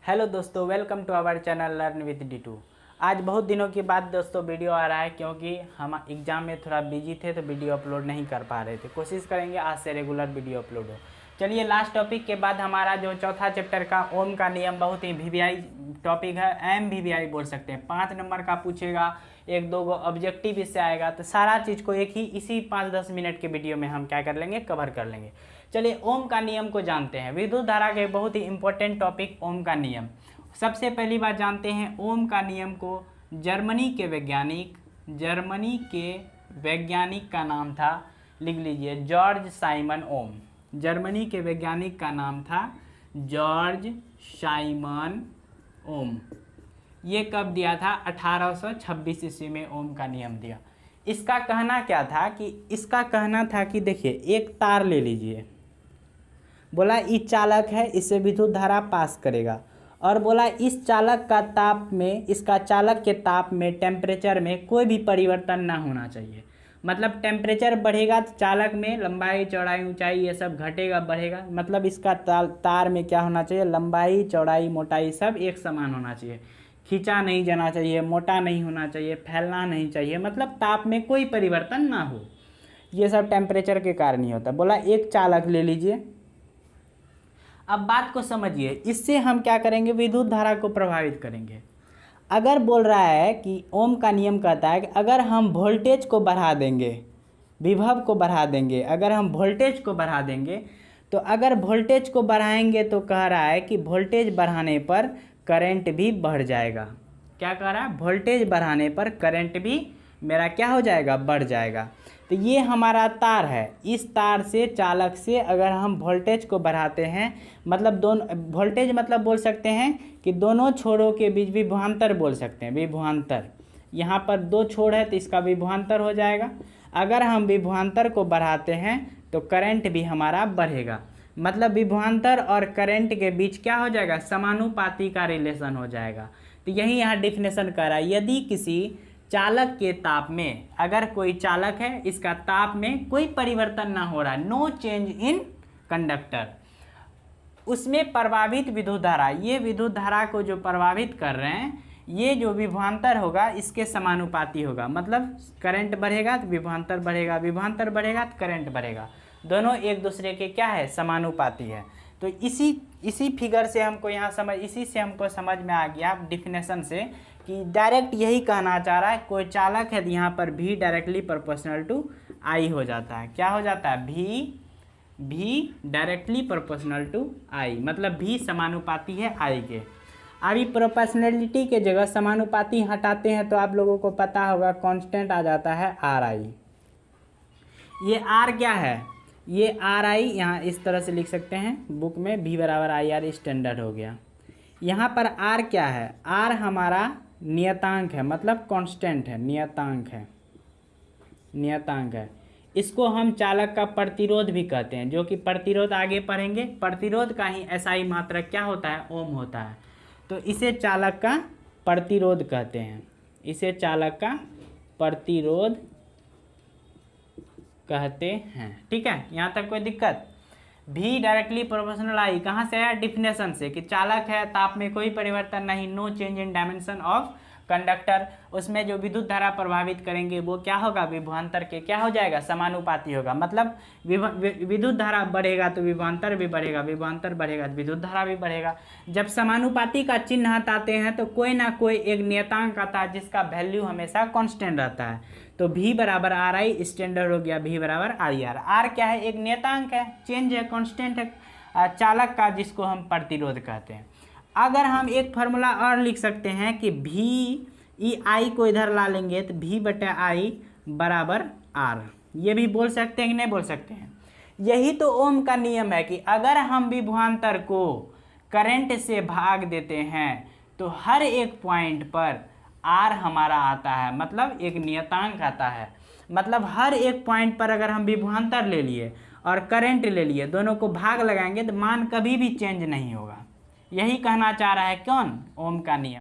Hello दोस्तों, welcome to our channel learn with D2। आज बहुत दिनों के बाद दोस्तों वीडियो आ रहा है क्योंकि हम एग्ज़ाम में थोड़ा बिजी थे तो वीडियो अपलोड नहीं कर पा रहे थे। कोशिश करेंगे आज से रेगुलर वीडियो अपलोड हो। चलिए, लास्ट टॉपिक के बाद हमारा जो चौथा चैप्टर का ओम का नियम बहुत ही VVI टॉपिक है। MVVI बोल सकते हैं। 5 नंबर का पूछेगा, 1-2 गो ऑब्जेक्टिव इससे आएगा, तो सारा चीज़ को एक ही इसी 5-10 मिनट के वीडियो में हम क्या कर लेंगे, कवर कर लेंगे। चलिए, ओम का नियम को जानते हैं। विद्युत धारा के बहुत ही इंपॉर्टेंट टॉपिक ओम का नियम। सबसे पहली बात जानते हैं ओम का नियम को। जर्मनी के वैज्ञानिक का नाम था, लिख लीजिए, जॉर्ज साइमन ओम। जर्मनी के वैज्ञानिक का नाम था जॉर्ज साइमन ओम। ये कब दिया था? 1826 ईस्वी में ओम का नियम दिया। इसका कहना क्या था कि देखिए, एक तार ले लीजिए, बोला ये चालक है, इससे विद्युत धारा पास करेगा, और बोला इस चालक का ताप में, इसका चालक के ताप में, टेम्परेचर में कोई भी परिवर्तन ना होना चाहिए। मतलब टेम्परेचर बढ़ेगा तो चालक में लंबाई, चौड़ाई, ऊंचाई ये सब घटेगा, बढ़ेगा। मतलब इसका तार में क्या होना चाहिए? लंबाई, चौड़ाई, मोटाई सब एक समान होना चाहिए। खींचा नहीं जाना चाहिए, मोटा नहीं होना चाहिए, फैलना नहीं चाहिए। मतलब ताप में कोई परिवर्तन ना हो। ये सब टेम्परेचर के कारण ही होता है। बोला एक चालक ले लीजिए। अब बात को समझिए, इससे हम क्या करेंगे? विद्युत धारा को प्रभावित करेंगे। अगर बोल रहा है कि ओम का नियम कहता है कि अगर हम वोल्टेज को बढ़ा देंगे, विभव को बढ़ा देंगे, अगर हम वोल्टेज को बढ़ा देंगे, तो अगर वोल्टेज को बढ़ाएंगे तो कह रहा है कि वोल्टेज बढ़ाने पर करंट भी बढ़ जाएगा। क्या कह रहा है? वोल्टेज बढ़ाने पर करंट भी मेरा क्या हो जाएगा? बढ़ जाएगा। तो ये हमारा तार है। इस तार से, चालक से अगर हम वोल्टेज को बढ़ाते हैं, मतलब दोनों वोल्टेज, मतलब बोल सकते हैं कि दोनों छोरों के बीच विभवांतर बोल सकते हैं। विभवांतर, यहाँ पर 2 छोर है तो इसका विभवांतर हो जाएगा। अगर हम विभवांतर को बढ़ाते हैं तो करंट भी हमारा बढ़ेगा। मतलब विभवांतर और करंट के बीच क्या हो जाएगा? समानुपाती का रिलेशन हो जाएगा। तो यही यहाँ डिफिनेशन कर रहा है। यदि किसी चालक के ताप में, अगर कोई चालक है, इसका ताप में कोई परिवर्तन ना हो रहा है, नो चेंज इन कंडक्टर, उसमें प्रभावित विद्युत धारा, ये विद्युत धारा को जो प्रभावित कर रहे हैं, ये जो विभवांतर होगा इसके समानुपाती होगा। मतलब करंट बढ़ेगा तो विभवांतर बढ़ेगा, विभवांतर बढ़ेगा तो करंट बढ़ेगा। दोनों एक दूसरे के क्या है? समानुपाती है। तो इसी फिगर से हमको यहाँ इसी से हमको समझ में आ गया डिफिनेशन से कि डायरेक्ट यही कहना चाह रहा है, कोई चालक है तो यहाँ पर V directly proportional to I हो जाता है। क्या हो जाता है? V directly proportional to I, मतलब V समानुपाती है I के। अभी प्रोपोर्शनलिटी के जगह समानुपाती हटाते हैं तो आप लोगों को पता होगा कांस्टेंट आ जाता है RI। ये R क्या है? ये RI यहाँ इस तरह से लिख सकते हैं बुक में, V बराबर IR स्टैंडर्ड हो गया। यहाँ पर R क्या है? R हमारा नियतांक है, मतलब कांस्टेंट है, नियतांक है। इसको हम चालक का प्रतिरोध भी कहते हैं, जो कि प्रतिरोध आगे पढ़ेंगे। प्रतिरोध का ही SI मात्रक क्या होता है? ओम होता है। तो इसे चालक का प्रतिरोध कहते हैं, इसे चालक का प्रतिरोध कहते हैं। ठीक है, यहाँ तक कोई दिक्कत? V डायरेक्टली प्रोपोर्शनल I कहाँ से आया? डिफिनेशन से, कि चालक है, ताप में कोई परिवर्तन नहीं, no change in dimension of conductor. उसमें जो विद्युत धारा प्रभावित करेंगे वो क्या होगा? विभवांतर के क्या हो जाएगा? समानुपाती होगा। मतलब विद्युत धारा बढ़ेगा तो विभवांतर भी बढ़ेगा, विभवांतर बढ़ेगा तो विद्युत धारा भी बढ़ेगा। जब समानुपाती का चिन्ह हटाते हैं तो कोई ना कोई एक नियतांक आता है जिसका वैल्यू हमेशा कांस्टेंट रहता है। तो V बराबर RI स्टैंडर्ड हो गया, V बराबर IR। R क्या है? एक नियतांक है, चेंज है, कांस्टेंट है चालक का, जिसको हम प्रतिरोध कहते हैं। अगर हम एक फार्मूला और लिख सकते हैं कि I को इधर ला लेंगे तो V/I बराबर R। ये भी बोल सकते हैं कि नहीं बोल सकते हैं? यही तो ओम का नियम है कि अगर हम विभवांतर को करंट से भाग देते हैं तो हर एक पॉइंट पर R हमारा आता है, मतलब एक नियतांक आता है। मतलब हर एक पॉइंट पर अगर हम विभवांतर ले लिए और करंट ले लिए, दोनों को भाग लगाएंगे तो मान कभी भी चेंज नहीं होगा। यही कहना चाह रहा है कौन? ओम का नियम।